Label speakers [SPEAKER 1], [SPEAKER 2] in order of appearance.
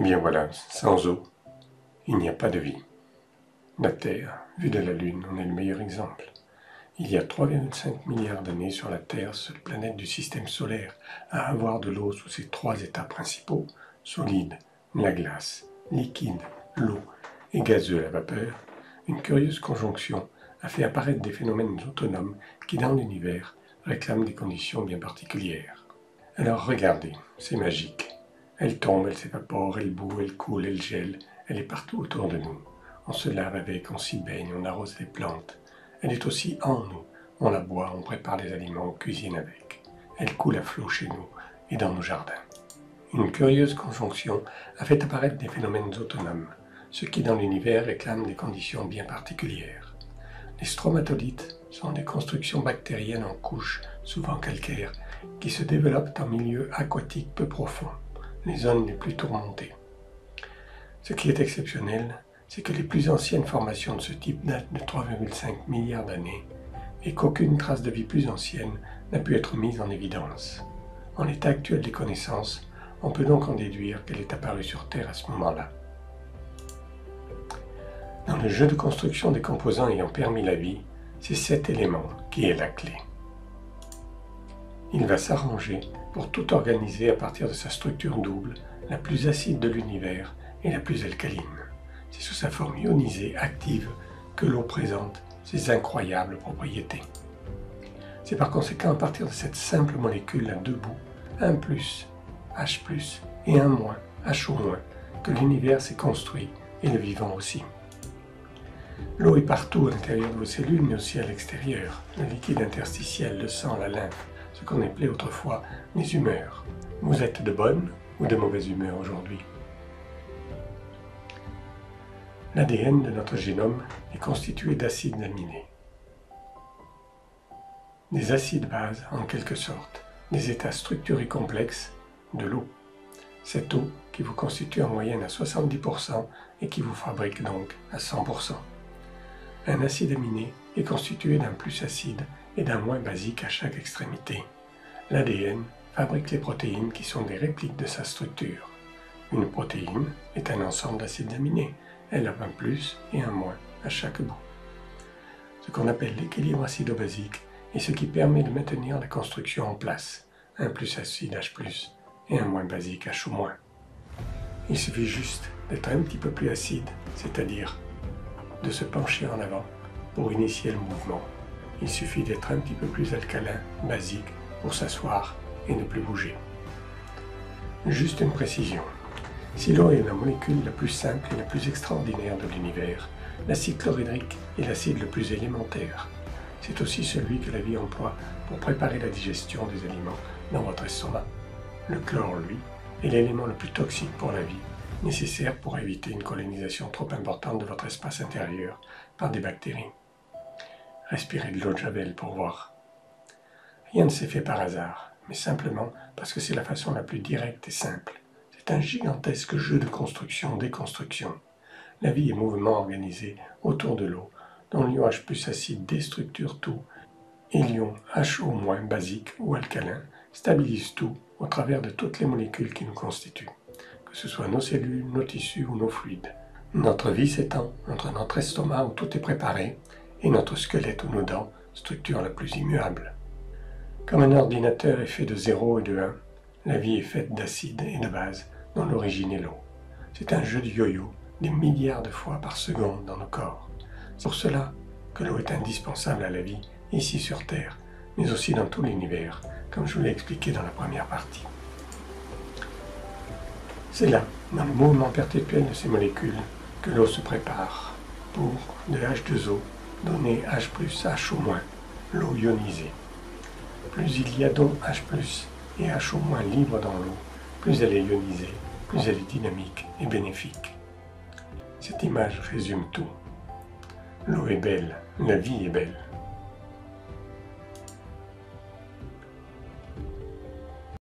[SPEAKER 1] Eh bien voilà, sans eau, il n'y a pas de vie. La Terre, vue de la Lune, en est le meilleur exemple. Il y a 3,5 milliards d'années sur la Terre, seule planète du système solaire à avoir de l'eau sous ses trois états principaux, solide, la glace, liquide, l'eau, et gazeux, la vapeur. Une curieuse conjonction a fait apparaître des phénomènes autonomes qui, dans l'univers, réclament des conditions bien particulières. Alors regardez, c'est magique. Elle tombe, elle s'évapore, elle bout, elle coule, elle gèle, elle est partout autour de nous. On se lave avec, on s'y baigne, on arrose les plantes. Elle est aussi en nous, on la boit, on prépare les aliments, on cuisine avec. Elle coule à flot chez nous et dans nos jardins. Une curieuse conjonction a fait apparaître des phénomènes autonomes, ce qui dans l'univers réclame des conditions bien particulières. Les stromatolites sont des constructions bactériennes en couches, souvent calcaires, qui se développent en milieu aquatique peu profond, les zones les plus tourmentées. Ce qui est exceptionnel, c'est que les plus anciennes formations de ce type datent de 3,5 milliards d'années et qu'aucune trace de vie plus ancienne n'a pu être mise en évidence. En l'état actuel des connaissances, on peut donc en déduire qu'elle est apparue sur Terre à ce moment-là. Dans le jeu de construction des composants ayant permis la vie, c'est cet élément qui est la clé. Il va s'arranger pour tout organiser à partir de sa structure double, la plus acide de l'univers et la plus alcaline. C'est sous sa forme ionisée active que l'eau présente ses incroyables propriétés. C'est par conséquent à partir de cette simple molécule à deux bouts, un plus, H+, et un moins, HO-, que l'univers s'est construit et le vivant aussi. L'eau est partout à l'intérieur de vos cellules, mais aussi à l'extérieur. Le liquide interstitiel, le sang, la lymphe, ce qu'on appelait autrefois les humeurs. Vous êtes de bonne ou de mauvaise humeur aujourd'hui? L'ADN de notre génome est constitué d'acides aminés. Des acides bases, en quelque sorte, des états structurés complexes de l'eau. Cette eau qui vous constitue en moyenne à 70% et qui vous fabrique donc à 100%. Un acide aminé est constitué d'un plus acide et d'un moins basique à chaque extrémité. L'ADN fabrique les protéines qui sont des répliques de sa structure. Une protéine est un ensemble d'acides aminés. Elle a un plus et un moins à chaque bout. Ce qu'on appelle l'équilibre acido-basique est ce qui permet de maintenir la construction en place. Un plus acide H+, et un moins basique HO-. Il suffit juste d'être un petit peu plus acide, c'est-à-dire de se pencher en avant pour initier le mouvement. Il suffit d'être un petit peu plus alcalin, basique, pour s'asseoir et ne plus bouger. Juste une précision. Si l'eau est la molécule la plus simple et la plus extraordinaire de l'univers, l'acide chlorhydrique est l'acide le plus élémentaire. C'est aussi celui que la vie emploie pour préparer la digestion des aliments dans votre estomac. Le chlore, lui, est l'élément le plus toxique pour la vie, nécessaire pour éviter une colonisation trop importante de votre espace intérieur par des bactéries. Respirez de l'eau de Javel pour voir. Rien ne s'est fait par hasard, mais simplement parce que c'est la façon la plus directe et simple. C'est un gigantesque jeu de construction-déconstruction. La vie est mouvement organisé autour de l'eau, dont l'ion H+ acide déstructure tout, et l'ion HO- basique ou alcalin stabilise tout au travers de toutes les molécules qui nous constituent, que ce soit nos cellules, nos tissus ou nos fluides. Notre vie s'étend entre notre estomac où tout est préparé et notre squelette ou nos dents, structure la plus immuable. Comme un ordinateur est fait de 0 et de 1, la vie est faite d'acides et de bases dont l'origine est l'eau. C'est un jeu de yo-yo des milliards de fois par seconde dans nos corps. C'est pour cela que l'eau est indispensable à la vie, ici sur Terre, mais aussi dans tout l'univers, comme je vous l'ai expliqué dans la première partie. C'est là, dans le mouvement perpétuel de ces molécules, que l'eau se prépare pour, de H2O, donner H+, HO-, l'eau ionisée. Plus il y a donc H+, et HO- libre dans l'eau, plus elle est ionisée, plus elle est dynamique et bénéfique. Cette image résume tout. L'eau est belle, la vie est belle.